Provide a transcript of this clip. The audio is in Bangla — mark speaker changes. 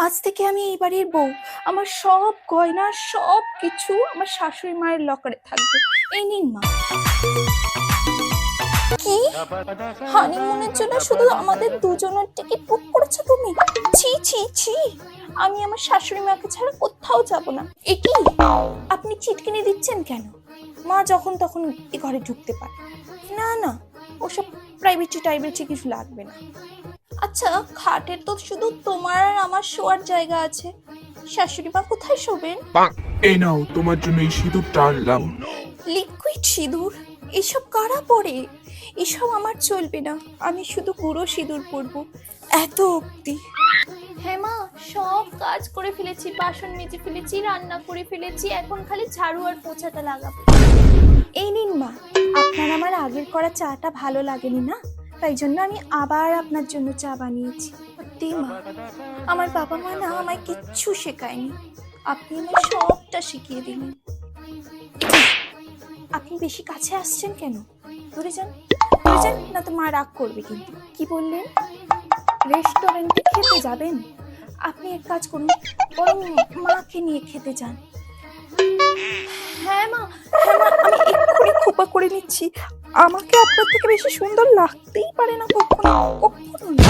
Speaker 1: আজ থেকে আমি এই বাড়ির বউ। আমার সব গয়না সব কিছু আমার শাশুড়ি মায়ের লকারে থাকবে। এই নিন মা। কি হানিমুনের জন্য শুধু আমাদের দুজনের টিকিট বুক করেছো তুমি? ছি ছি ছি, আমি আমার শাশুড়ি মাকে ছাড়া কোথাও যাব না। এ কি আপনি চিটকিনি দিচ্ছেন কেন? মা যখন তখন এ ঘরে ঢুকতে পারে। না না, ওসব প্রাইভেসি কিছু লাগবে না। আচ্ছা, খাটের তো শুধু তোমার আর আমার শোয়ার জায়গা আছে, শাশুড়ি মা কোথায় শোবেন?
Speaker 2: এই নাও, তোমার জন্য এই সিঁদুরটা আনলাম।
Speaker 1: লিকুইড সিঁদুর? এসব কারা পরে? এসব আমার চলবে না, আমি শুধু গুঁড়ো সিঁদুর পরবো, এত অব্দি। হ্যাঁ মা, সব কাজ করে ফেলেছি, বাসন মেজে ফেলেছি, রান্না করে ফেলেছি, এখন খালি ঝাড়ু আর পোছাটা লাগাবো। এই নিন মা, আপনার আমার আগের করা চাটা ভালো লাগেনি না, তাই জন্য আমি আবার আপনার জন্য চা বানিয়েছি। সত্যি মা, আমার বাবা মা না আমায় কিচ্ছু শেখায়নি, আপনি আমায় সবটা শিখিয়ে দিলেন। আপনি বেশি কাছে আসছেন কেন? দূরে যান, দূরে যান, না তো মা রাগ করবে কিন্তু। কি বললেন? রেস্টুরেন্টে খেতে যাবেন? আপনি এক কাজ করুন, বরং মাকে নিয়ে খেতে যান। হ্যাঁ মা, হ্যাঁ মা, আমি এক্ষুনি খোপা করে নিচ্ছি। আমাকে আপনার থেকে বেশি সুন্দর লাগতেই পারে না কখনো, কখনো না।